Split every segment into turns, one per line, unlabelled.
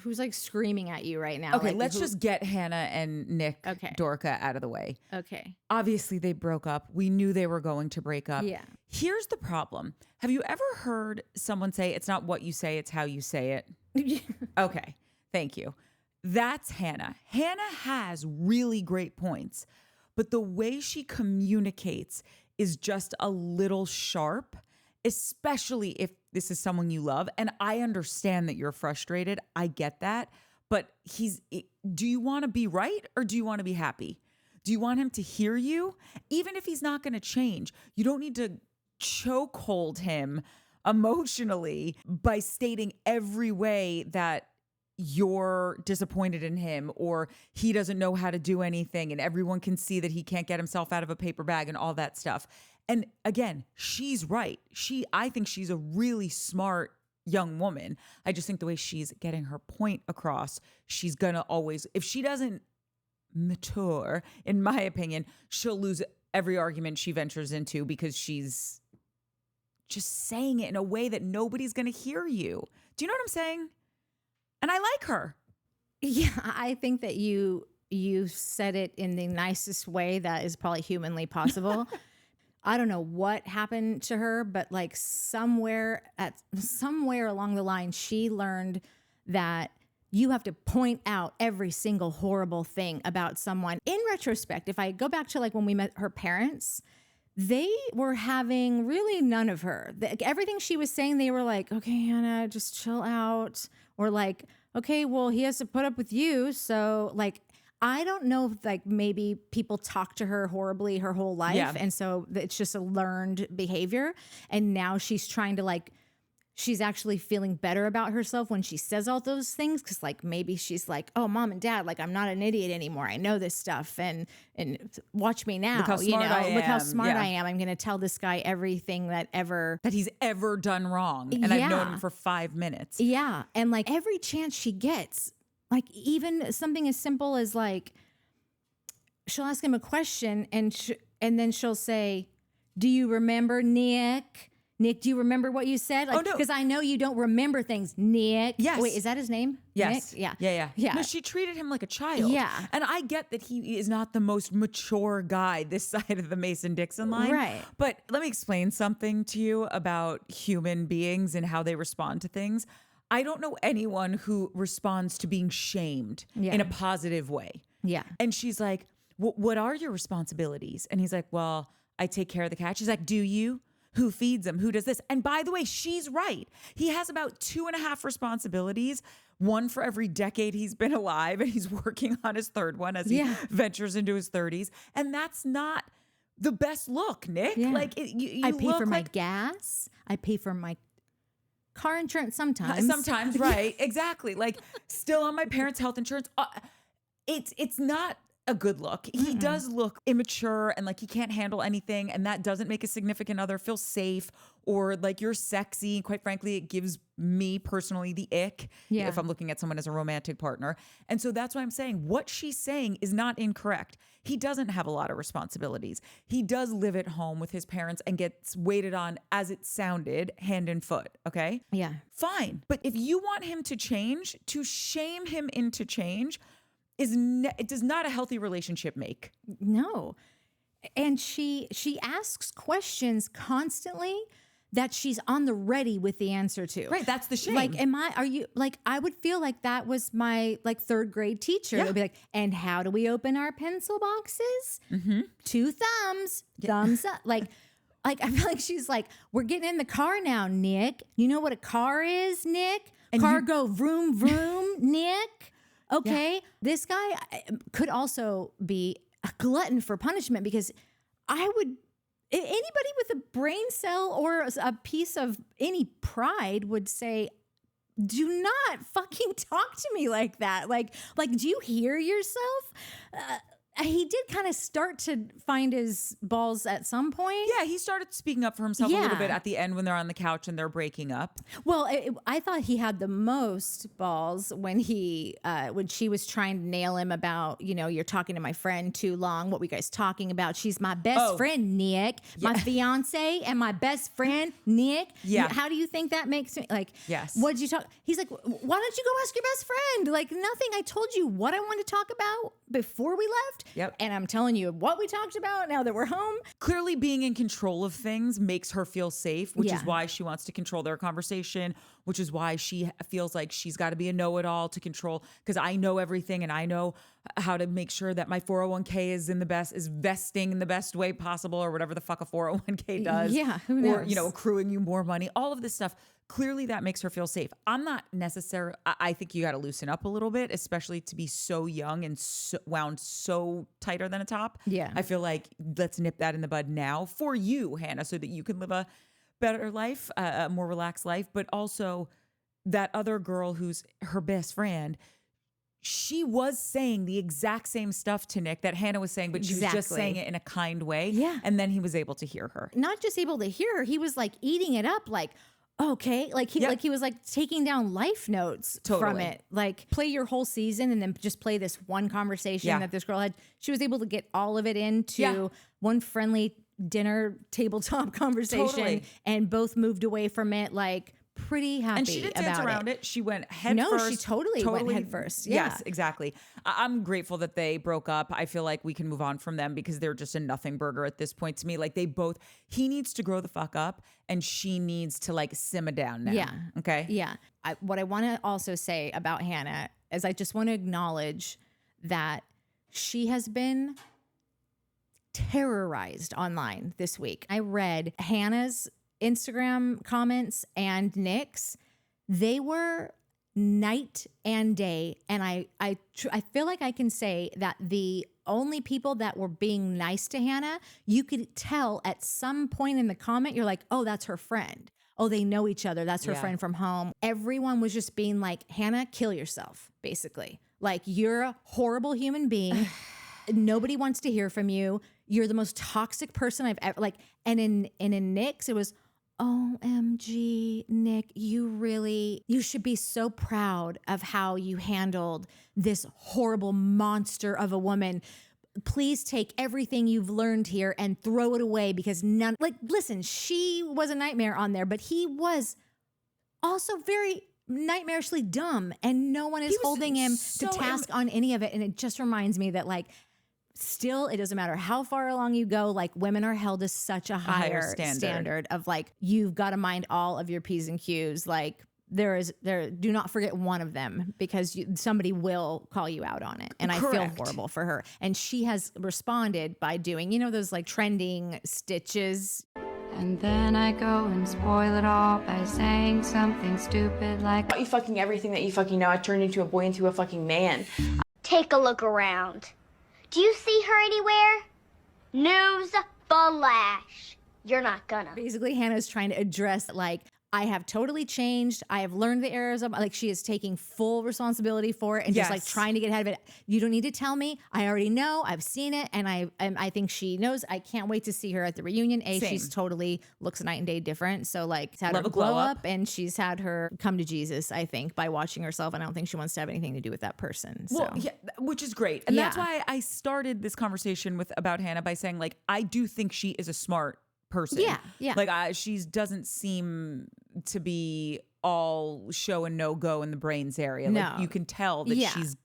Who's like screaming at you right now?
Okay,
like,
let's just get Hannah and Nick Dorka out of the way.
Okay.
Obviously, they broke up. We knew they were going to break up.
Yeah.
Here's the problem. Have you ever heard someone say, it's not what you say, it's how you say it? Okay, thank you. That's Hannah. Hannah has really great points, but the way she communicates is just a little sharp, especially if this is someone you love. And I understand that you're frustrated. I get that. But do you want to be right or do you want to be happy? Do you want him to hear you? Even if he's not going to change, you don't need to chokehold him emotionally by stating every way that you're disappointed in him or he doesn't know how to do anything and everyone can see that he can't get himself out of a paper bag and all that stuff. And again, she's right. I think she's a really smart young woman. I just think the way she's getting her point across, she's gonna always, if she doesn't mature, in my opinion, she'll lose every argument she ventures into because she's just saying it in a way that nobody's gonna hear you. Do you know what I'm saying? And I like her.
Yeah, I think that you said it in the nicest way that is probably humanly possible. I don't know what happened to her, but like somewhere along the line, she learned that you have to point out every single horrible thing about someone. In retrospect, if I go back to like when we met her parents, they were having really none of her. Everything she was saying, they were like, okay, Hannah, just chill out. Or like, okay, well, he has to put up with you. So like, I don't know if like maybe people talk to her horribly her whole life. Yeah. And so it's just a learned behavior. And now she's trying to like, she's actually feeling better about herself when she says all those things. Cause like maybe she's like, oh, mom and dad, like I'm not an idiot anymore. I know this stuff and watch me now.
Look how smart I am.
Look how smart I am. I'm going to tell this guy everything that he's
ever done wrong. And I've known him for 5 minutes.
Yeah. And like every chance she gets, like even something as simple as like, she'll ask him a question and then she'll say, do you remember Nick? Nick, do you remember what you said? Like,
no.
Because I know you don't remember things. Nick.
Yes.
Wait, is that his name?
Yes.
Nick?
Yeah. No, she treated him like a child.
Yeah.
And I get that he is not the most mature guy this side of the Mason-Dixon line.
Right.
But let me explain something to you about human beings and how they respond to things. I don't know anyone who responds to being shamed in a positive way.
Yeah.
And she's like, what are your responsibilities? And he's like, well, I take care of the cat. She's like, do you? Who feeds him? Who does this? And by the way, she's right. He has about 2.5 responsibilities, one for every decade he's been alive, and he's working on his third one as he ventures into his 30s. And that's not the best look, Nick. Yeah. Like you
I pay for my gas. I pay for my car insurance sometimes.
Sometimes, right. Exactly. Like still on my parents' health insurance. It's not a good look. He does look immature and like he can't handle anything, and that doesn't make a significant other feel safe or like you're sexy. Quite frankly, it gives me personally the ick if I'm looking at someone as a romantic partner. And so that's why I'm saying what she's saying is not incorrect. He doesn't have a lot of responsibilities. He does live at home with his parents and gets waited on, as it sounded, hand and foot. Okay?
Yeah.
Fine. But if you want him to change, to shame him into change it does not a healthy relationship make.
No. And she asks questions constantly that she's on the ready with the answer to.
Right, that's the shame.
Like, I would feel like that was my like 3rd grade teacher. It would be like, and how do we open our pencil boxes? 2 thumbs, thumbs up. Like I feel like she's like, we're getting in the car now, Nick. You know what a car is, Nick? And car go vroom, vroom, Nick. Okay, this guy could also be a glutton for punishment because anybody with a brain cell or a piece of any pride would say, do not fucking talk to me like that. Like, do you hear yourself? he did kind of start to find his balls at some point.
Yeah, he started speaking up for himself a little
Yeah.
bit at the end when they're on the couch and they're breaking up.
Well, I thought he had the most balls when she was trying to nail him about, you're talking to my friend too long. What were you guys talking about? She's my best friend, Nick. My fiance and my best friend, Nick.
Yeah.
How do you think that makes me? Like,
yes.
What did you talk? He's like, why don't you go ask your best friend? Like, nothing. I told you what I wanted to talk about before we left.
Yep.
And I'm telling you what we talked about now that we're home.
Clearly being in control of things makes her feel safe, which is
Yeah.
why she wants to control their conversation, which is why she feels like she's got to be a know-it-all to control, because I know everything and I know how to make sure that my 401k is vesting in the best way possible, or whatever the fuck a 401k does.
Yeah, who knows?
Or, accruing you more money, all of this stuff. Clearly that makes her feel safe. I'm not necessarily, I think you got to loosen up a little bit, especially to be so young and wound so tighter than a top.
Yeah.
I feel like let's nip that in the bud now for you, Hannah, so that you can live a better life, a more relaxed life. But also that other girl who's her best friend, she was saying the exact same stuff to Nick that Hannah was saying, but she was just saying it in a kind way.
Yeah.
And then he was able to hear her.
Not just able to hear her, he was like eating it up, like, okay, like he was like taking down life notes from it. Like, play your whole season and then just play this one conversation that this girl had. She was able to get all of it into one friendly dinner tabletop conversation, and both moved away from it like pretty happy.
And she didn't dance around it. She went head first.
No, she totally went head first. Yeah.
Yes, exactly. I'm grateful that they broke up. I feel like we can move on from them because they're just a nothing burger at this point to me. Like, he needs to grow the fuck up and she needs to like simmer down now.
Yeah.
Okay.
Yeah. What I want to also say about Hannah is I just want to acknowledge that she has been terrorized online this week. I read Hannah's Instagram comments and Nick's. They were night and day. And I feel like I can say that the only people that were being nice to Hannah, you could tell at some point in the comment, you're like, oh, that's her friend. Oh, they know each other. That's her friend from home. Everyone was just being like, Hannah, kill yourself, basically. Like, you're a horrible human being. Nobody wants to hear from you. You're the most toxic person I've ever like. And in Nick's, it was, OMG, Nick, you should be so proud of how you handled this horrible monster of a woman. Please take everything you've learned here and throw it away because listen, she was a nightmare on there, but he was also very nightmarishly dumb and no one is holding him to task on any of it. And it just reminds me that like, still, it doesn't matter how far along you go, like women are held to such a higher standard of like, you've got to mind all of your P's and Q's. Like do not forget one of them because somebody will call you out on it. And I feel horrible for her. And she has responded by doing, those like trending stitches.
And then I go and spoil it all by saying something stupid like,
You fucking everything that you fucking know. I turned into a boy into a fucking man.
Take a look around. Do you see her anywhere? News flash. You're not gonna.
Basically, Hannah's trying to address like, I have totally changed. I have learned the errors of like she is taking full responsibility for it and just like trying to get ahead of it. You don't need to tell me. I already know. I've seen it, and I think she knows. I can't wait to see her at the reunion. She's totally looks night and day different. So like, it's had her glow up, and she's had her come to Jesus. I think by watching herself, and I don't think she wants to have anything to do with that person. So.
Well, yeah, which is great, and that's why I started this conversation about Hannah by saying like, I do think she is a smart person.
Yeah.
Like she doesn't seem to be all show and no go in the brains area.
No.
Like you can tell that she's,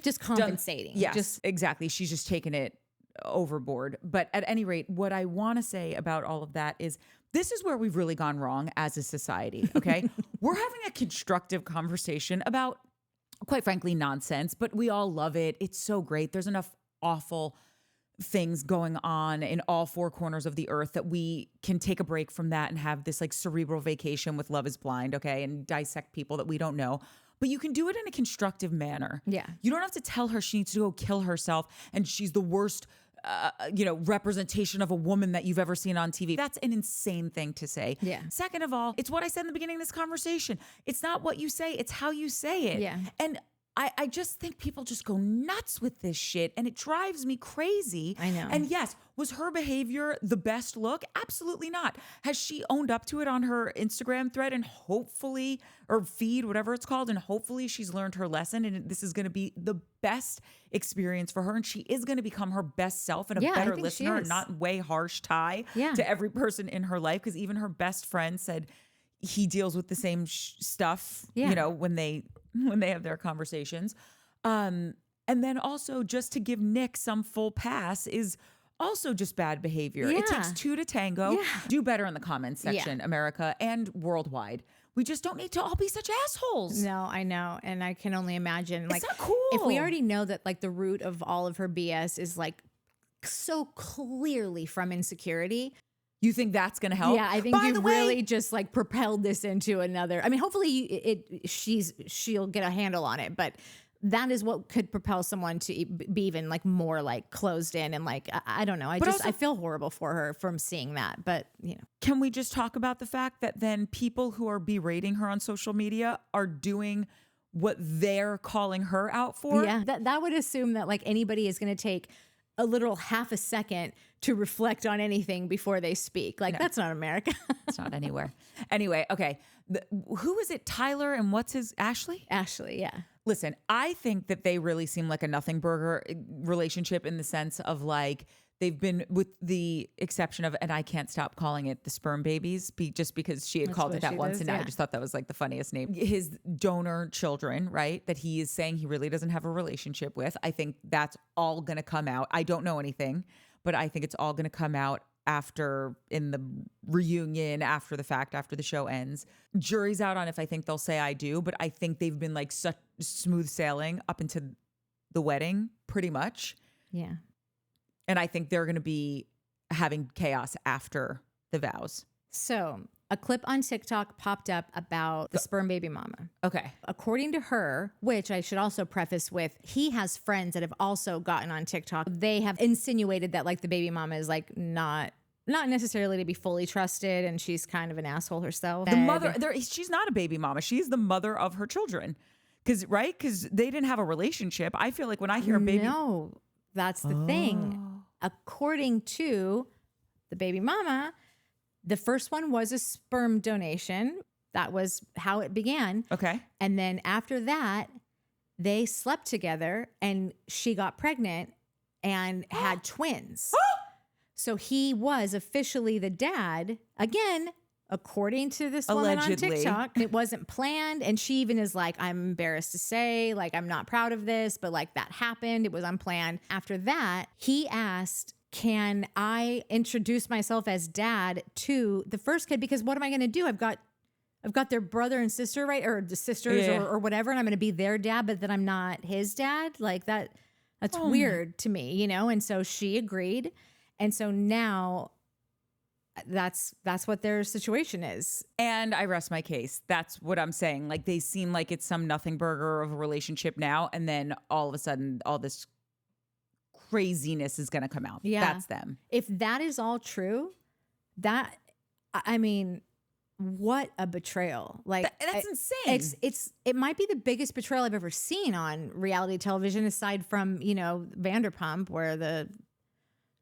just compensating.
Yes, exactly. She's just taken it overboard. But at any rate, what I want to say about all of that is this is where we've really gone wrong as a society. Okay. We're having a constructive conversation about, quite frankly, nonsense, but we all love it. It's so great. There's enough awful things going on in all four corners of the earth that we can take a break from that and have this like cerebral vacation with Love is Blind, okay, and dissect people that we don't know. But you can do it in a constructive manner.
Yeah.
You don't have to tell her she needs to go kill herself and she's the worst representation of a woman that you've ever seen on TV. That's an insane thing to say.
Yeah.
Second of all, it's what I said in the beginning of this conversation. It's not what you say, it's how you say it.
Yeah.
And I just think people just go nuts with this shit and it drives me crazy.
I know.
And yes, was her behavior the best look? Absolutely not. Has she owned up to it on her Instagram thread and hopefully, or feed, whatever it's called, and hopefully she's learned her lesson and this is going to be the best experience for her and she is going to become her best self and a better listener and not way harsh tie to every person in her life, because even her best friend said he deals with the same stuff, you know, when they have their conversations. And then also just to give Nick some full pass is also just bad behavior. It takes two to tango. Do better in the comments section, America and worldwide. We just don't need to all be such assholes.
No, I know. And I can only imagine.
It's not cool.
If we already know that like the root of all of her BS is like so clearly from insecurity.
You think that's going to help?
Yeah, I think you really just like propelled this into another. I mean, hopefully she'll get a handle on it, but that is what could propel someone to be even like more like closed in and like I don't know. I feel horrible for her from seeing that, but you know.
Can we just talk about the fact that then people who are berating her on social media are doing what they're calling her out for?
Yeah, that would assume that like anybody is going to take a literal half a second to reflect on anything before they speak. Like, that's not America.
It's not anywhere. Anyway, okay. Who is it? Tyler and what's his, Ashley?
Ashley, yeah.
Listen, I think that they really seem like a nothing burger relationship in the sense of like, they've been, with the exception of, and I can't stop calling it the sperm babies, just because she had called it that once, and I just thought that was like the funniest name. His donor children, right, that he is saying he really doesn't have a relationship with. I think that's all going to come out. I don't know anything, but I think it's all going to come out after, in the reunion, after the fact, after the show ends. Jury's out on if I think they'll say I do, but I think they've been like such smooth sailing up into the wedding, pretty much.
Yeah.
And I think they're going to be having chaos after the vows.
So a clip on TikTok popped up about the sperm baby mama.
Okay.
According to her, which I should also preface with, he has friends that have also gotten on TikTok. They have insinuated that like the baby mama is like not necessarily to be fully trusted, and she's kind of an asshole herself.
The mother, she's not a baby mama. She's the mother of her children. Because they didn't have a relationship. I feel like when I hear a baby.
No, that's the thing. According to the baby mama, the first one was a sperm donation. That was how it began.
Okay.
And then after that, they slept together and she got pregnant and had twins. So he was officially the dad. Again, according to this woman on TikTok, it wasn't planned. And she even is like, I'm embarrassed to say, like, I'm not proud of this, but like that happened. It was unplanned. After that, he asked, can I introduce myself as dad to the first kid? Because what am I going to do? I've got their brother and sister, right? Or the sisters or whatever. And I'm going to be their dad, but then I'm not his dad. Like that's weird to me, you know? And so she agreed. And so now that's what their situation is.
And I rest my case. That's what I'm saying. Like they seem like it's some nothing burger of a relationship now. And then all of a sudden, all this craziness is going to come out.
Yeah.
That's them.
If that is all true, I mean, what a betrayal. Like
that's insane.
It might be the biggest betrayal I've ever seen on reality television, aside from, you know, Vanderpump, where the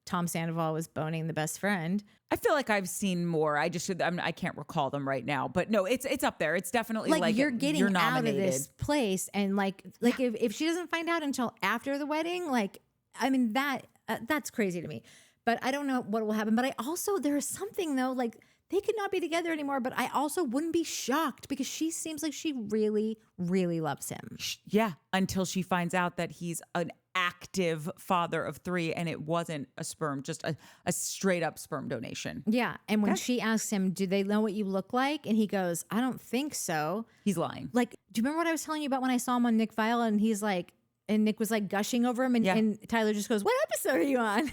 Tom Sandoval was boning the best friend.
I feel like I've seen more. I can't recall them right now, but no, it's up there. It's definitely like
you're getting out of this place, and like if she doesn't find out until after the wedding, like, I mean, that's crazy to me. But I don't know what will happen. But I also, there is something though, like they could not be together anymore, but I also wouldn't be shocked because she seems like she really, really loves him.
Yeah, until she finds out that he's an active father of 3 and it wasn't a sperm, just a straight up sperm donation.
Yeah. And when she asks him, do they know what you look like? And he goes, I don't think so.
He's lying.
Like, do you remember what I was telling you about when I saw him on Nick Viall and he's like, and Nick was like gushing over him and Tyler just goes, what episode are you on?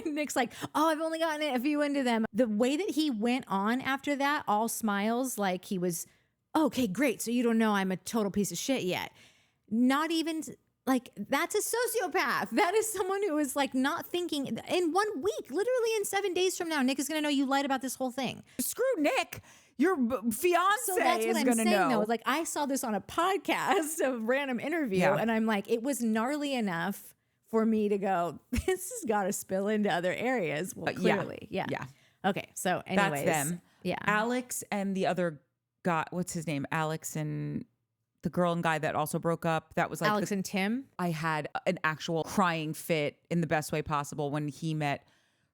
And Nick's like, oh, I've only gotten a few into them. The way that he went on after that, all smiles, like he was, okay, great. So you don't know I'm a total piece of shit yet. Not even like, that's a sociopath. That is someone who is like not thinking in 1 week, literally in 7 days from now, Nick is going to know you lied about this whole thing.
Screw Nick. Your fiance
So that's what
is
I'm
going to
saying,
know.
though. Like, I saw this on a podcast, a random interview,
Yeah.
and I'm like, it was gnarly enough for me to go, this has got to spill into other areas. Well, clearly. Yeah. Okay. So, anyways.
That's them.
Yeah.
Alex and the other guy, what's his name? Alex and the girl and guy that also broke up. That was like
Alex and Tim.
I had an actual crying fit in the best way possible when he met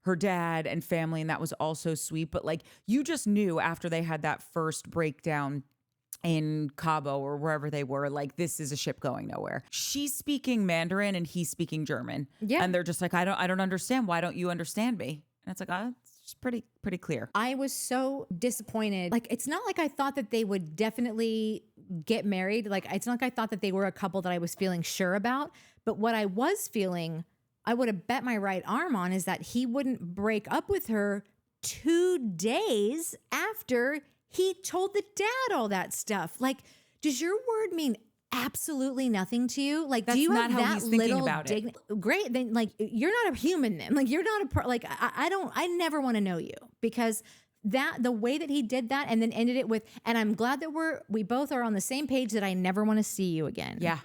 her dad and family, and that was also sweet. But like, you just knew after they had that first breakdown in Cabo or wherever they were, like, this is a ship going nowhere. She's speaking Mandarin and he's speaking German.
Yeah.
And they're just like, I don't understand. Why don't you understand me? And it's like, it's just pretty clear.
I was so disappointed. Like, it's not like I thought that they would definitely get married. Like, it's not like I thought that they were a couple that I was feeling sure about. But what I was feeling, I would have bet my right arm on, is that he wouldn't break up with her 2 days after he told the dad all that stuff. Like, does your word mean absolutely nothing to you? Like,
That's
do you
not
have
how
that
he's thinking
little
about it.
Great, then like, you're not a human then. Like, you're not I never want to know you, because the way that he did that and then ended it with, and I'm glad that we both are on the same page that I never want to see you again.
Yeah.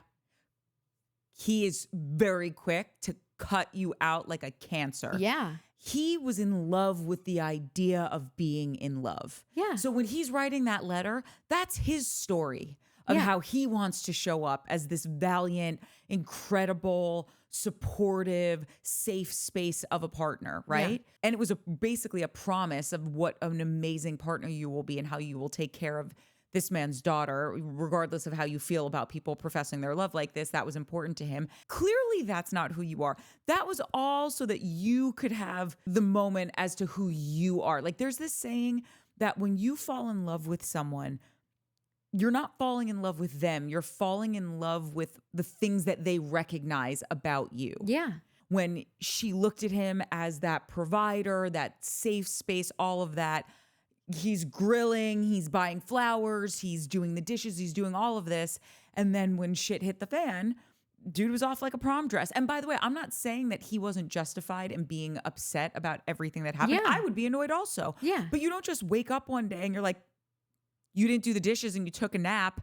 He is very quick to cut you out like a cancer.
Yeah.
He was in love with the idea of being in love.
Yeah.
So when he's writing that letter, that's his story of
Yeah.
how he wants to show up as this valiant, incredible, supportive, safe space of a partner, right?
Yeah.
And it was basically a promise of what an amazing partner you will be and how you will take care of this man's daughter, regardless of how you feel about people professing their love like this. That was important to him. Clearly, that's not who you are. That was all so that you could have the moment as to who you are. Like, there's this saying that when you fall in love with someone, you're not falling in love with them. You're falling in love with the things that they recognize about you.
Yeah.
When she looked at him as that provider, that safe space, all of that, he's grilling, he's buying flowers, he's doing the dishes, he's doing all of this. And then when shit hit the fan, dude was off like a prom dress. And by the way, I'm not saying that he wasn't justified in being upset about everything that happened.
Yeah.
I would be annoyed also.
Yeah.
But you don't just wake up one day and you're like, you didn't do the dishes and you took a nap,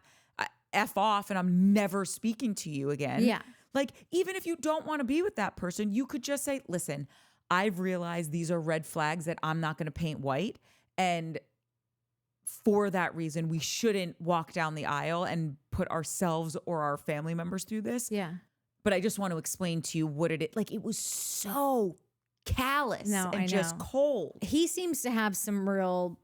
F off, and I'm never speaking to you again.
Yeah.
Like, even if you don't want to be with that person, you could just say, listen, I've realized these are red flags that I'm not going to paint white. And for that reason, we shouldn't walk down the aisle and put ourselves or our family members through this.
Yeah.
But I just want to explain to you what it is. Like, it was so callous and just cold.
He seems to have some real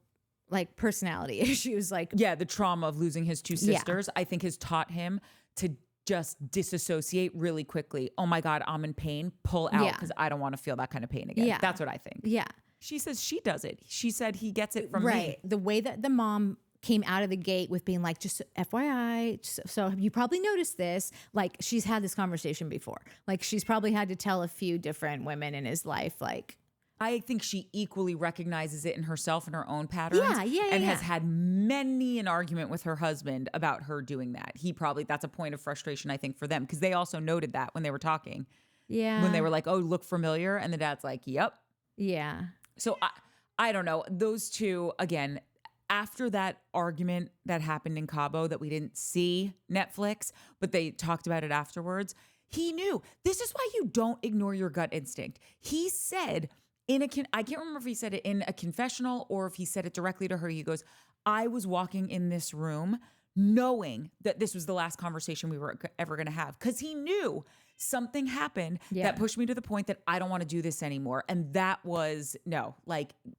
like personality issues. Like,
Yeah, the trauma of losing his two sisters, I think, has taught him to just disassociate really quickly. Oh my God, I'm in pain. Pull out, because I don't want to feel that kind of pain again.
Yeah.
That's what I think.
yeah.
She says she does it. She said he gets it from
Right.
me.
The way that the mom came out of the gate with being like, just FYI, so you probably noticed this. Like, she's had this conversation before. Like, she's probably had to tell a few different women in his life, like,
I think she equally recognizes it in herself and her own patterns.
Yeah,
and has had many an argument with her husband about her doing that. That's a point of frustration, I think, for them, because they also noted that when they were talking.
yeah.
When they were like, oh, look familiar. And the dad's like, yep.
yeah.
So I don't know. Those two, again, after that argument that happened in Cabo that we didn't see Netflix, but they talked about it afterwards, he knew. This is why you don't ignore your gut instinct. He said I can't remember if he said it in a confessional or if he said it directly to her. He goes, I was walking in this room knowing that this was the last conversation we were ever going to have, because he knew something happened that pushed me to the point that I don't want to do this anymore. And that was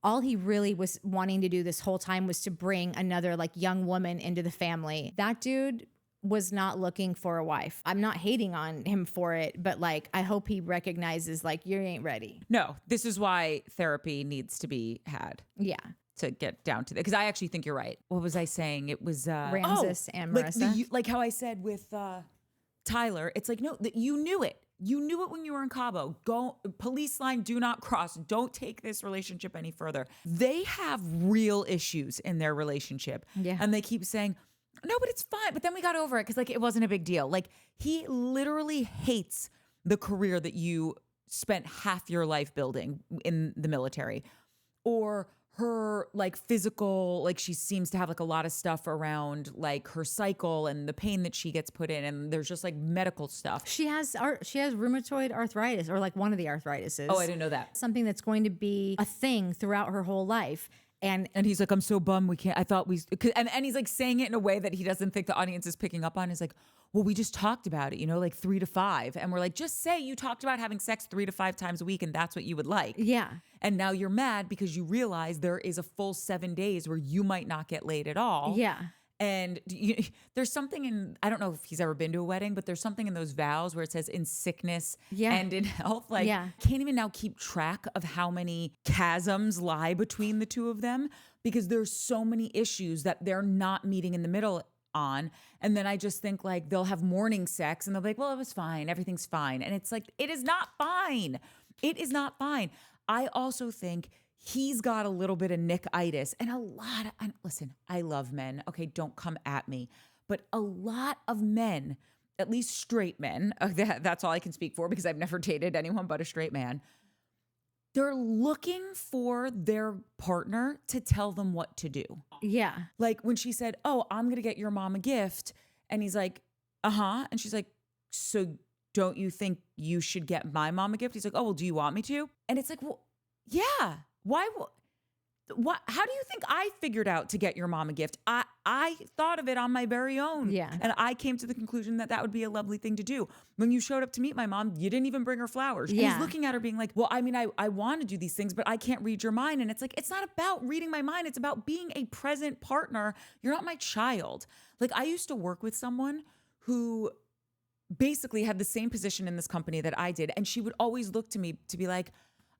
All he really was wanting to do this whole time was to bring another like young woman into the family. That dude was not looking for a wife. I'm not hating on him for it, but like, I hope he recognizes like, you ain't ready.
no, this is why therapy needs to be had.
Yeah.
To get down to that, because I actually think you're right. What was I saying? It was
Ramses and
like
Marissa.
like how I said with Tyler. It's like, no, you knew it. You knew it when you were in Cabo. Go, police line, do not cross. Don't take this relationship any further. They have real issues in their relationship, and they keep saying, no, but it's fine. But then we got over it because like it wasn't a big deal. Like, he literally hates the career that you spent half your life building in the military, or her like physical, like she seems to have like a lot of stuff around like her cycle and the pain that she gets put in, and there's just like medical stuff.
She has rheumatoid arthritis, or like one of the arthritises.
Oh, I didn't know that.
Something that's going to be a thing throughout her whole life. And
he's like, I'm so bummed we can't. I thought we, and he's like saying it in a way that he doesn't think the audience is picking up on. He's like, well, we just talked about it, like 3 to 5. And we're like, just say you talked about having sex 3 to 5 times a week and that's what you would like.
yeah.
And now you're mad because you realize there is a full 7 days where you might not get laid at all.
Yeah.
And there's something in, I don't know if he's ever been to a wedding, but there's something in those vows where it says in sickness and in health. Like, can't even now keep track of how many chasms lie between the two of them because there's so many issues that they're not meeting in the middle on. And then I just think like they'll have morning sex and they'll be like, well, it was fine. Everything's fine. And it's like, it is not fine. It is not fine. I also think he's got a little bit of Nick-itis and listen, I love men. Okay, don't come at me. But a lot of men, at least straight men, that's all I can speak for because I've never dated anyone but a straight man. They're looking for their partner to tell them what to do.
Yeah.
Like when she said, oh, I'm going to get your mom a gift. And he's like, uh-huh. And she's like, so don't you think you should get my mom a gift? He's like, oh, well, do you want me to? And it's like, well, yeah. Why? How do you think I figured out to get your mom a gift? I thought of it on my very own.
Yeah.
And I came to the conclusion that would be a lovely thing to do. When you showed up to meet my mom, you didn't even bring her flowers.
Yeah.
And he's looking at her being like, well, I mean, I want to do these things, but I can't read your mind. And it's like, it's not about reading my mind. It's about being a present partner. You're not my child. Like I used to work with someone who basically had the same position in this company that I did. And she would always look to me to be like,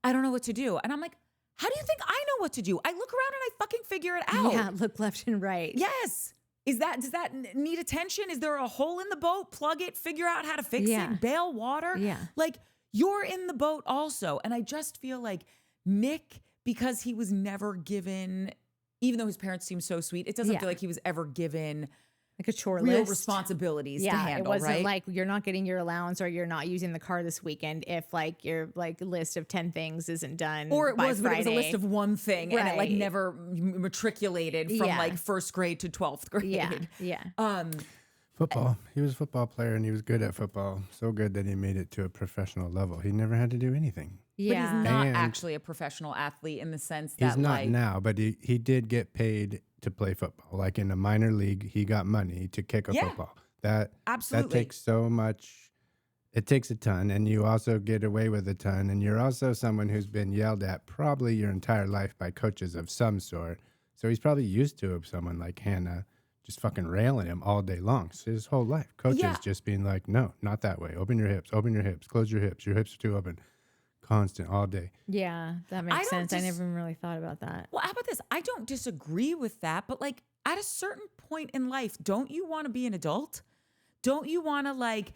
I don't know what to do. And I'm like, how do you think I know what to do? I look around and I fucking figure it out.
Yeah, look left and right.
Yes. Does that need attention? Is there a hole in the boat? Plug it, figure out how to fix it, bail water.
Yeah.
Like you're in the boat also. And I just feel like Nick, because he was never given, even though his parents seem so sweet, it doesn't feel like he was ever given
like a chore
real
list.
responsibilities to handle,
it wasn't
right?
like you're not getting your allowance or you're not using the car this weekend if like your like list of 10 things isn't done
or it
by
was,
Friday.
but it was a list of one thing and it like never matriculated from like first grade to 12th grade.
Yeah.
Football. He was a football player and he was good at football. So good that he made it to a professional level. He never had to do anything.
Yeah.
But he's not
And
actually a professional athlete in the sense that
he's not
like
now, but he did get paid to play football. Like in a minor league, he got money to kick a football. That takes so much. It takes a ton, and you also get away with a ton. And you're also someone who's been yelled at probably your entire life by coaches of some sort. So he's probably used to someone like Hannah just fucking railing him all day long. So his whole life, coaches just being like, no, not that way. Open your hips, close your hips. Your hips are too open. Constant all day.
Yeah, that makes sense. I never even really thought about that.
Well, how about this? I don't disagree with that, but like at a certain point in life, don't you want to be an adult? Don't you want to like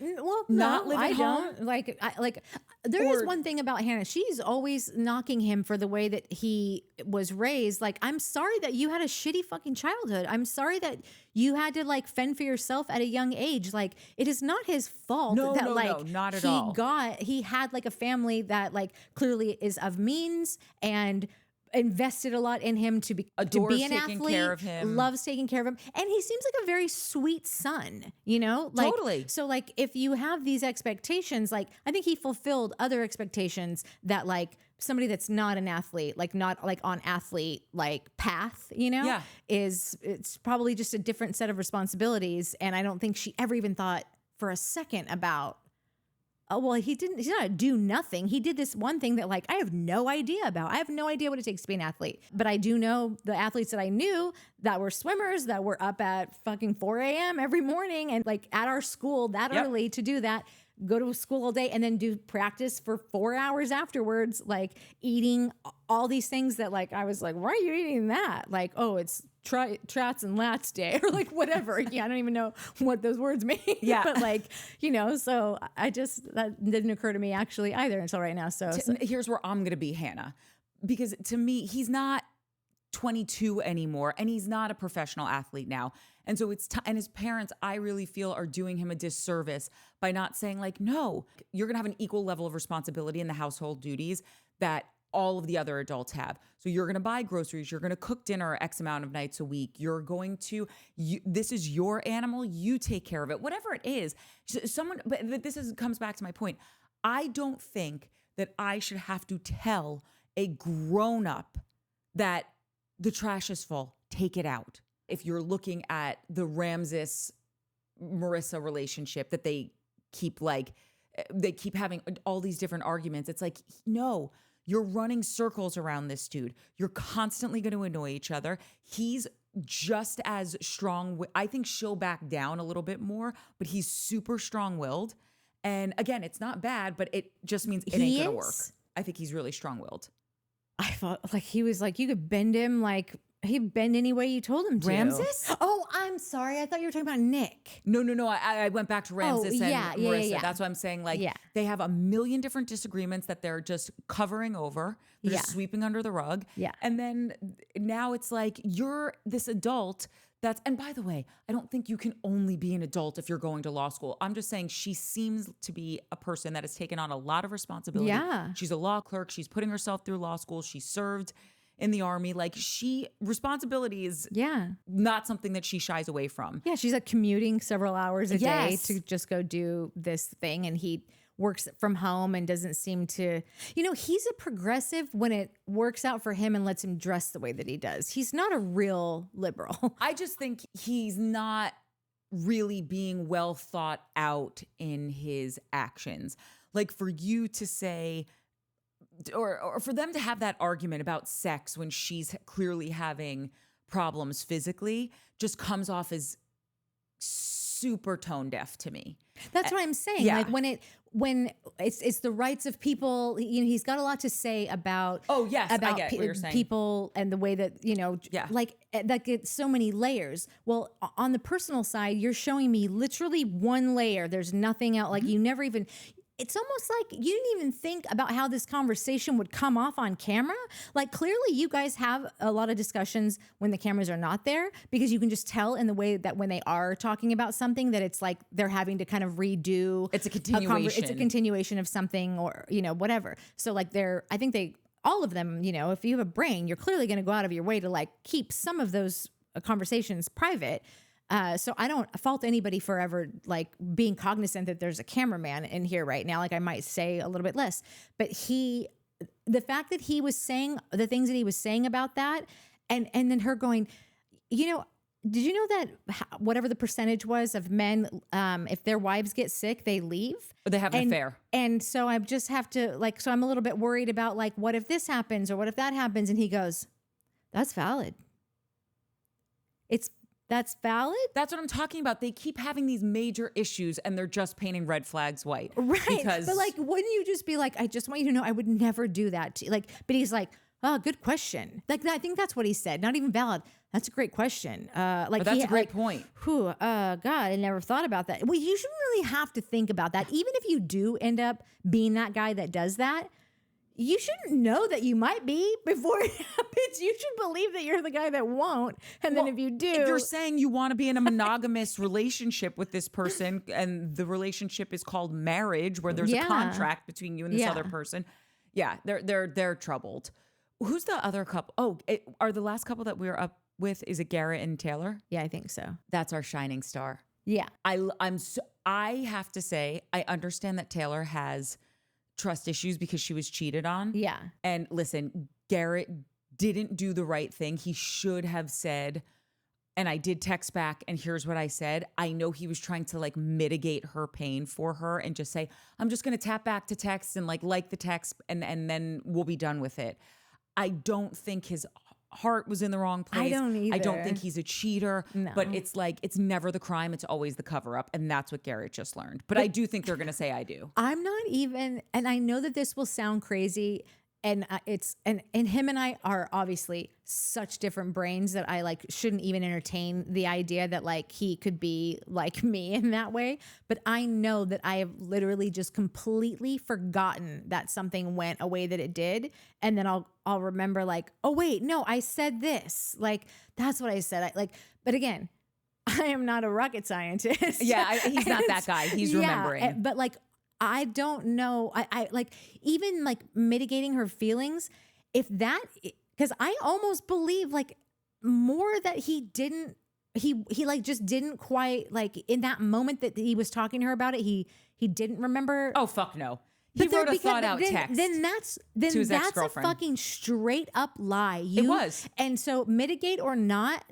not live at home?
Don't. There is one thing about Hannah. She's always knocking him for the way that he was raised. Like, I'm sorry that you had a shitty fucking childhood. I'm sorry that you had to like fend for yourself at a young age. Like, it is not his fault
No,
that
not at all.
He had like a family that like clearly is of means and invested a lot in him to be an athlete,
care of him.
loves taking care of him, and he seems like a very sweet son, like
Totally.
So like if you have these expectations, like I think he fulfilled other expectations that like somebody that's not an athlete, like not like on athlete like path, it's probably just a different set of responsibilities. And I don't think she ever even thought for a second about, oh, well, he's not a do nothing. He did this one thing that like I have no idea about. I have no idea what it takes to be an athlete. But I do know the athletes that I knew that were swimmers that were up at fucking 4 a.m. every morning and like at our school that early to do that, go to school all day and then do practice for 4 hours afterwards, like eating all these things that like I was like, why are you eating that? Like, oh, it's Trats and Lats Day or like whatever. I don't even know what those words mean. Yeah. But like, so that didn't occur to me actually either until right now. So
here's where I'm going to be Hannah, because to me, he's not 22 anymore and he's not a professional athlete now. And so and his parents, I really feel, are doing him a disservice by not saying like, no, you're going to have an equal level of responsibility in the household duties that all of the other adults have. So you're going to buy groceries, you're going to cook dinner X amount of nights a week. You're going to, this is your animal, you take care of it, whatever it is. But this comes back to my point. I don't think that I should have to tell a grown-up that the trash is full, take it out. If you're looking at the Ramses-Marissa relationship that they keep having all these different arguments. It's like, no, you're running circles around this dude. You're constantly going to annoy each other. He's just as strong. I think she'll back down a little bit more, but he's super strong-willed. And again, it's not bad, but it just means it ain't going to work. I think he's really strong-willed.
I thought like he was like, you could bend him like he'd bend any way you told him to.
Ramses?
Oh, I'm sorry. I thought you were talking about Nick.
No. I went back to Ramses and Marissa.
Yeah.
That's what I'm saying. Like, they have a million different disagreements that they're just covering over. They're just sweeping under the rug.
Yeah.
And then now it's like, you're this adult and by the way, I don't think you can only be an adult if you're going to law school. I'm just saying she seems to be a person that has taken on a lot of responsibility.
Yeah.
She's a law clerk. She's putting herself through law school. She served in the army. Like, responsibility is not something that she shies away from.
Yeah, she's like commuting several hours a day to just go do this thing. And he works from home and doesn't seem to, he's a progressive when it works out for him and lets him dress the way that he does. He's not a real liberal.
I just think he's not really being well thought out in his actions. Like, for you to say, or for them to have that argument about sex when she's clearly having problems physically just comes off as super tone deaf to me.
That's what I'm saying.
Yeah.
Like when it's the rights of people, he's got a lot to say about
I get what you're saying.
People and the way that, like that gets so many layers. Well, on the personal side, you're showing me literally one layer. There's nothing else. Like you never even, it's almost like you didn't even think about how this conversation would come off on camera. Like clearly you guys have a lot of discussions when the cameras are not there, because you can just tell in the way that when they are talking about something that it's like they're having to kind of redo.
It's a continuation.
It's a continuation of something or, whatever. So like I think all of them, if you have a brain, you're clearly going to go out of your way to like keep some of those conversations private. So I don't fault anybody for ever like being cognizant that there's a cameraman in here right now. Like I might say a little bit less, but the fact that he was saying the things that he was saying about that, and then her going, did you know that whatever the percentage was of men, if their wives get sick, they leave?
Or they have an affair.
And so I just have to so I'm a little bit worried about like, what if this happens or what if that happens? And he goes, that's valid. That's valid?
That's what I'm talking about. They keep having these major issues and they're just painting red flags white.
Right. But like, wouldn't you just be like, I just want you to know I would never do that to you. Like, but he's like, oh, good question. Like, I think that's what he said. Not even valid. That's a great question.
But that's a great point.
God, I never thought about that. Well, you shouldn't really have to think about that. Even if you do end up being that guy that does that, you shouldn't know that you might be before it happens. You should believe that you're the guy that won't. And then if you do.
If you're saying you want to be in a monogamous relationship with this person and the relationship is called marriage, where there's a contract between you and this other person. Yeah, they're troubled. Who's the other couple? Are the last couple that we're up with, is it Garrett and Taylor?
Yeah, I think so.
That's our shining star.
Yeah.
I have to say, I understand that Taylor has trust issues because she was cheated on.
Yeah.
And listen, Garrett didn't do the right thing. He should have said, and I did text back and here's what I said. I know he was trying to like mitigate her pain for her and just say, I'm just going to tap back to text and like the text and then we'll be done with it. I don't think his heart was in the wrong place.
I don't either.
I don't think he's a cheater, but it's like, it's never the crime. It's always the cover up. And that's what Garrett just learned. But I do think they're going to say I do.
I'm not even, and I know that this will sound crazy, and and him and I are obviously such different brains that I like shouldn't even entertain the idea that like he could be like me in that way. But I know that I have literally just completely forgotten that something went a way that it did, and then I'll remember like, oh wait, no, I said this. Like that's what I said. But again, I am not a rocket scientist.
Yeah, he's not that guy. He's remembering.
But like, I don't know. I like even like mitigating her feelings. If that, because I almost believe like more that he didn't, he like just didn't quite like in that moment that he was talking to her about it. He didn't remember.
Oh, fuck no. He wrote a thought out text.
Then that's a fucking straight up lie.
It was.
And so mitigate or not,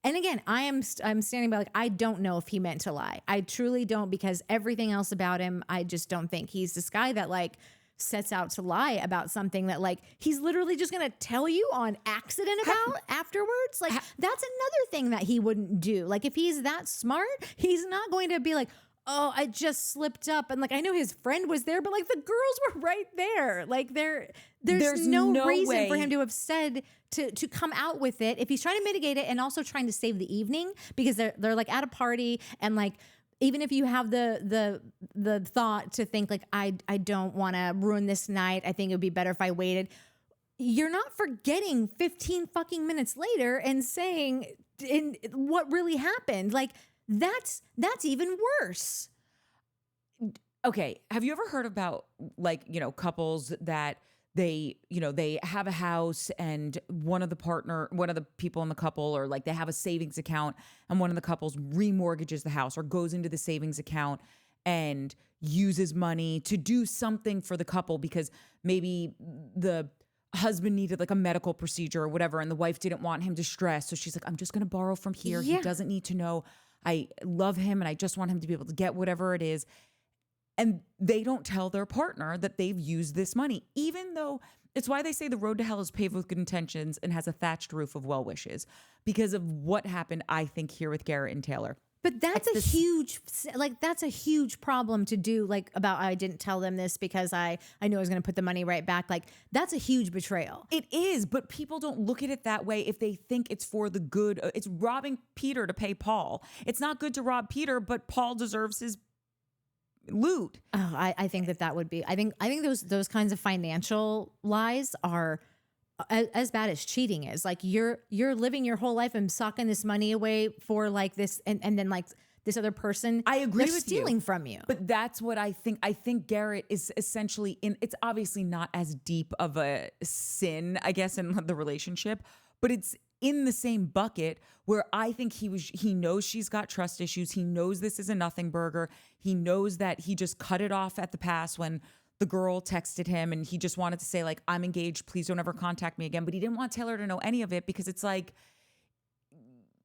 and again, I'm standing by like, I don't know if he meant to lie. I truly don't, because everything else about him, I just don't think he's this guy that like sets out to lie about something that like he's literally just going to tell you on accident about afterwards. Like that's another thing that he wouldn't do. Like if he's that smart, he's not going to be like, oh, I just slipped up. And like, I know his friend was there, but like the girls were right there. Like there's no reason for him to have said to come out with it if he's trying to mitigate it and also trying to save the evening, because they're like at a party, and like, even if you have the thought to think like, I don't want to ruin this night, I think it would be better if I waited. You're not forgetting 15 fucking minutes later and saying in what really happened. Like that's even worse.
Okay. Have you ever heard about like, you know, couples that they have a house and one of the people in the couple, or like they have a savings account and one of the couples remortgages the house or goes into the savings account and uses money to do something for the couple because maybe the husband needed like a medical procedure or whatever, and the wife didn't want him to stress. So she's like, I'm just going to borrow from here. Yeah. He doesn't need to know I love him and I just want him to be able to get whatever it is. And they don't tell their partner that they've used this money, even though it's why they say the road to hell is paved with good intentions and has a thatched roof of well wishes, because of what happened, I think, here with Garrett and Taylor.
But that's a huge problem to do, like about, I didn't tell them this because I knew I was going to put the money right back. Like that's a huge betrayal.
It is, but people don't look at it that way if they think it's for the good. It's robbing Peter to pay Paul. It's not good to rob Peter, but Paul deserves his loot.
Oh, I think that would be, I think those kinds of financial lies are as bad as cheating is. Like you're living your whole life and sucking this money away for like this, and then like this other person,
I agree with
stealing from you.
But that's what I think. I think Garrett is essentially it's obviously not as deep of a sin, I guess, in the relationship, but it's in the same bucket where I think he knows she's got trust issues. He knows this is a nothing burger. He knows that he just cut it off at the pass when the girl texted him and he just wanted to say like, I'm engaged, please don't ever contact me again. But he didn't want Taylor to know any of it because it's like,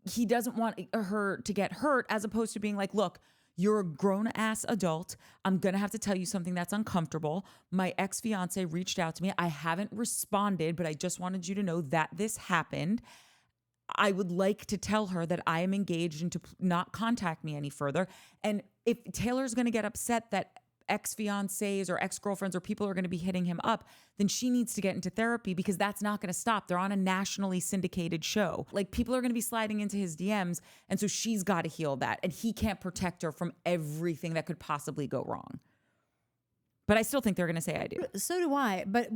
he doesn't want her to get hurt, as opposed to being like, look, you're a grown ass adult. I'm going to have to tell you something that's uncomfortable. My ex-fiance reached out to me. I haven't responded, but I just wanted you to know that this happened. I would like to tell her that I am engaged and to not contact me any further. And if Taylor's going to get upset that ex-fiancés or ex-girlfriends or people are going to be hitting him up, then she needs to get into therapy, because that's not going to stop. They're on a nationally syndicated show. Like, people are going to be sliding into his DMs. And so she's got to heal that. And he can't protect her from everything that could possibly go wrong. But I still think they're going to say I do.
So do I. But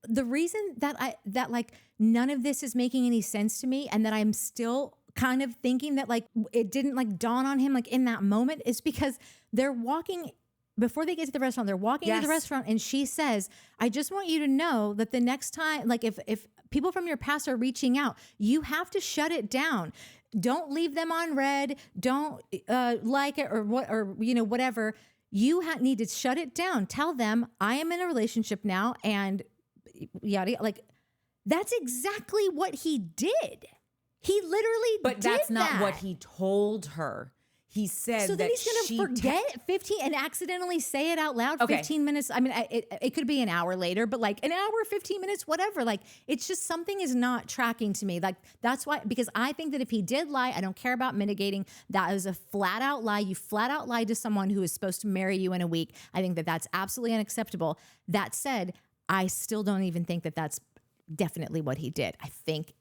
the reason that like none of this is making any sense to me, and that I'm still kind of thinking that like it didn't like dawn on him like in that moment, is because they're walking. Before they get to the restaurant, they're walking to the restaurant, and she says, I just want you to know that the next time, like if people from your past are reaching out, you have to shut it down. Don't leave them on red. Don't like it or what, or, you know, whatever. You need to shut it down. Tell them I am in a relationship now, and yada, like that's exactly what he did. He literally
But
did
that's not
that.
what he told her. He said
so
that
he's going to forget 15 and accidentally say it out loud.
Okay.
15 minutes. I mean, it could be an hour later, but like an hour, 15 minutes, whatever. Like, it's just something is not tracking to me. Like, that's why, because I think that if he did lie, I don't care about mitigating. That is a flat out lie. You flat out lied to someone who is supposed to marry you in a week. I think that that's absolutely unacceptable. That said, I still don't even think that that's definitely what he did. I think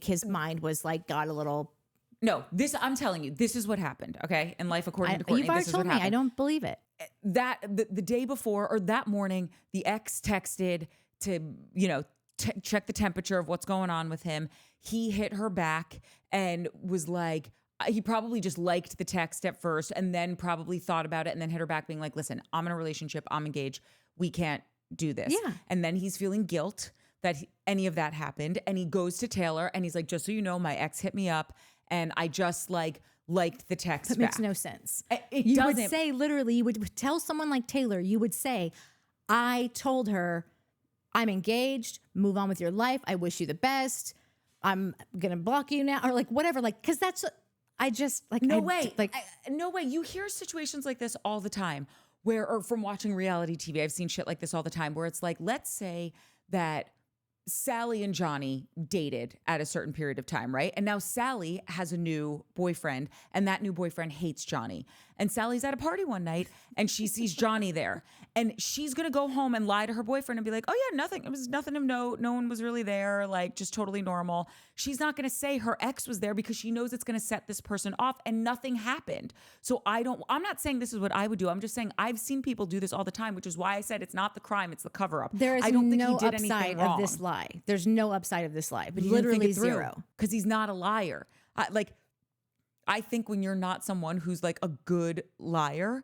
his mind was like, got a little.
No, I'm telling you, this is what happened, okay? In life according to Courtney,
you've already told me. I don't believe it.
The day before, or that morning, the ex texted to, you know, check the temperature of what's going on with him. He hit her back and was like, he probably just liked the text at first and then probably thought about it and then hit her back being like, listen, I'm in a relationship. I'm engaged. We can't do this.
Yeah.
And then he's feeling guilt that any of that happened. And he goes to Taylor and he's like, just so you know, my ex hit me up and I just liked the text
That
back.
makes no sense.
You
would say literally, you would tell someone like Taylor, you would say, I told her I'm engaged, move on with your life. I wish you the best. I'm going to block you now or like whatever. Like, cause that's, I just like,
no way. No way. You hear situations like this all the time where, or from watching reality TV, I've seen shit like this all the time where it's like, let's say that Sally and Johnny dated at a certain period of time, right? And now Sally has a new boyfriend and that new boyfriend hates Johnny. And Sally's at a party one night and she sees Johnny there and she's going to go home and lie to her boyfriend and be like, oh yeah, nothing. It was nothing of note. No one was really there. Like just totally normal. She's not going to say her ex was there because she knows it's going to set this person off and nothing happened. So I'm not saying this is what I would do. I'm just saying I've seen people do this all the time, which is why I said it's not the crime. It's the cover up.
There is
I don't think
no
he did
upside
anything wrong.
of this lie. There's no upside of this lie, but
You didn't think
literally
it through,
zero.
because he's not a liar. I think when you're not someone who's like a good liar,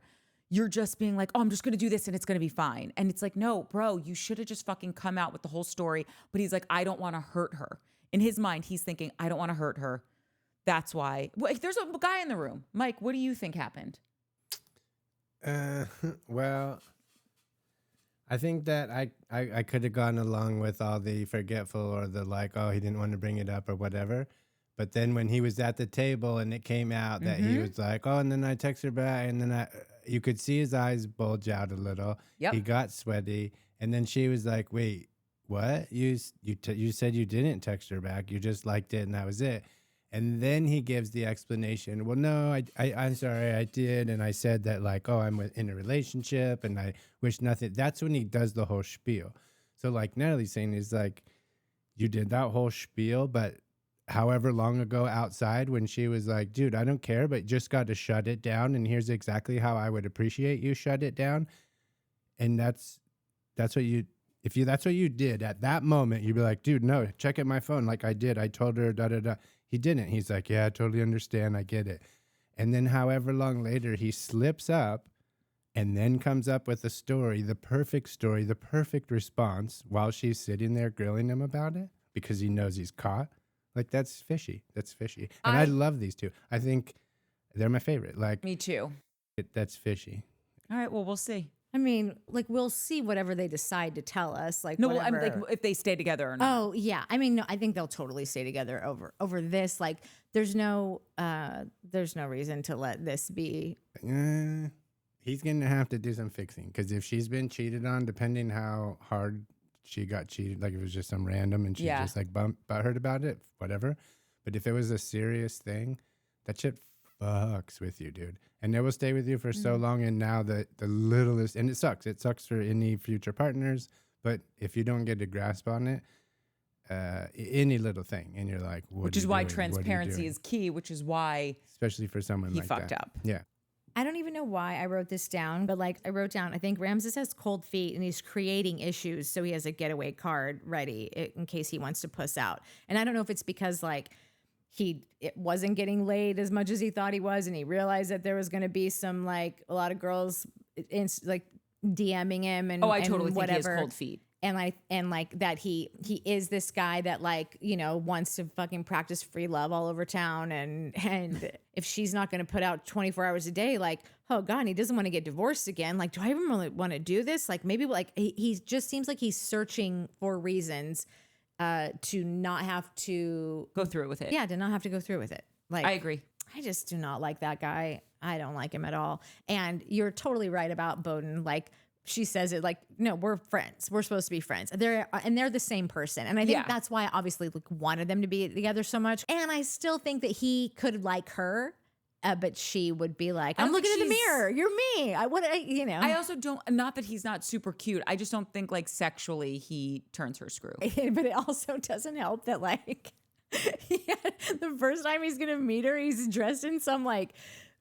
you're just being like, oh, I'm just going to do this and it's going to be fine. And it's like, no, bro, you should have just fucking come out with the whole story. But he's like, I don't want to hurt her. In his mind, he's thinking, I don't want to hurt her. That's why. Well, there's a guy in the room. Mike, what do you think happened?
Well, I think that I could have gone along with all the forgetful or the like, oh, he didn't want to bring it up or whatever. But then when he was at the table and it came out that he was like, oh, and then I text her back and then you could see his eyes bulge out a little.
Yep.
He got sweaty. And then she was like, wait, what? You said you didn't text her back. You just liked it and that was it. And then he gives the explanation. Well, no, I'm sorry, I did. And I said that like, oh, I'm in a relationship and I wish nothing. That's when he does the whole spiel. So like Natalie's saying is like, you did that whole spiel, but however long ago outside when she was like, dude, I don't care, but just got to shut it down. And here's exactly how I would appreciate you shut it down. And that's what you, that's what you did at that moment, you'd be like, dude, no, check at my phone. Like I did. I told her, da, da, da. He didn't. He's like, yeah, I totally understand. I get it. And then however long later he slips up and then comes up with a story, the perfect response while she's sitting there grilling him about it because he knows he's caught. Like that's fishy. That's fishy. And I love these two. I think they're my favorite. Like
Me too.
That's fishy.
All right, well, we'll see.
I mean, like we'll see whatever they decide to tell us. Like,
No,
whatever.
I'm like if they stay together or not.
Oh yeah, I mean, no, I think they'll totally stay together over this. Like, there's no reason to let this be.
He's gonna have to do some fixing because if she's been cheated on, depending how hard she got cheated, like it was just some random and she just like butthurt about it, whatever. But if it was a serious thing, that shit fucks with you, dude. And it will stay with you for so long. And now the littlest, and it sucks for any future partners. But if you don't get a grasp on it, any little thing, and you're like, what
which is why transparency is key, which is why
especially for someone
he
like
fucked
that.
up.
Yeah.
I don't even know why I wrote this down, but like I wrote down, I think Ramses has cold feet and he's creating issues. So he has a getaway card ready in case he wants to puss out. And I don't know if it's because like it wasn't getting laid as much as he thought he was. And he realized that there was going to be some, like a lot of girls like DMing him and
I totally
think
he has cold feet.
And like that he is this guy that like, you know, wants to fucking practice free love all over town. And if she's not going to put out 24 hours a day, like, oh God, and he doesn't want to get divorced again. Like, do I even really want to do this? Like maybe like he just seems like he's searching for reasons to not have to
go through with it.
Yeah. To not have to go through with it. Like,
I agree.
I just do not like that guy. I don't like him at all. And you're totally right about Bowden. Like, she says it like, no, we're friends. We're supposed to be friends. They're the same person. And I think that's why I obviously like wanted them to be together so much. And I still think that he could like her, but she would be like, I'm looking in the mirror. You're me. I also don't, not that he's not super cute. I just don't think like sexually he turns her screw. But it also doesn't help that like the first time he's going to meet her, he's dressed in some like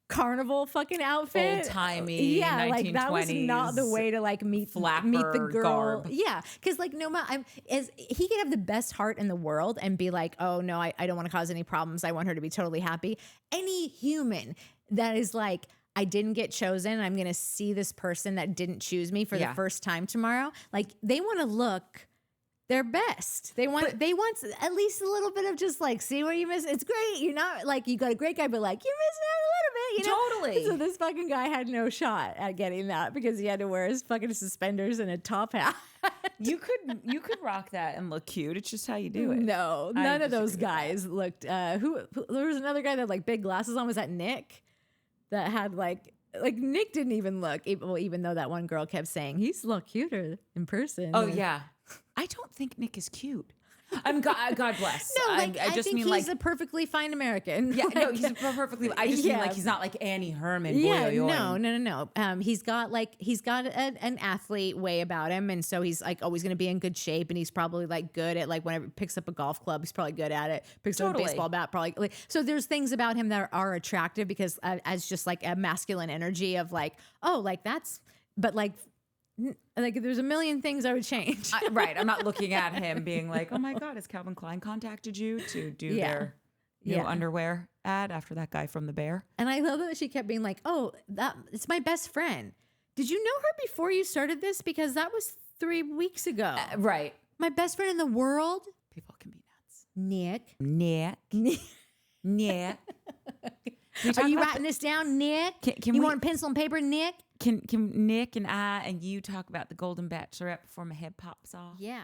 carnival fucking outfit.
Old timey,
yeah,
1920s,
like that was not the way to like meet the girl.
Garb.
Yeah, because like he could have the best heart in the world and be like, oh no, I don't want to cause any problems. I want her to be totally happy. Any human that is like, I didn't get chosen, I'm gonna see this person that didn't choose me for the first time tomorrow. Like they want to look their best. They want at least a little bit of just like, see where you miss. It's great. You're not like, you got a great guy, but like you're missing out a little bit, you know?
Totally.
So this fucking guy had no shot at getting that because he had to wear his fucking suspenders and a top hat.
You could rock that and look cute. It's just how you do it.
No, none of those guys looked. Who there was another guy that had like big glasses on. Was that Nick? That had like Nick didn't even look. Even though that one girl kept saying he's a lot cuter in person.
Oh yeah. I don't think Nick is cute. God bless.
No, like I
just
think
mean
he's
like
a perfectly fine American.
yeah,
like,
no, he's perfectly. I just mean like he's not like Annie Herman.
Yeah,
boy,
no. He's got an athlete way about him, and so he's like always going to be in good shape, and he's probably like good at like whenever he picks up a golf club, he's probably good at it. Picks up a baseball bat, probably. Like, so there's things about him that are attractive because as just like a masculine energy of like, oh, like that's, but like there's a million things I would change.
Right. I'm not looking at him being like, oh my God, has Calvin Klein contacted you to do their new underwear ad after that guy from The Bear?
And I love that she kept being like, oh, it's my best friend. Did you know her before you started this? Because that was 3 weeks ago.
Right.
My best friend in the world?
People can be nuts.
Nick. Are you writing this down, Nick? Can you want pencil and paper, Nick?
Can Nick and I and you talk about the Golden Bachelorette before my head pops off?
Yeah.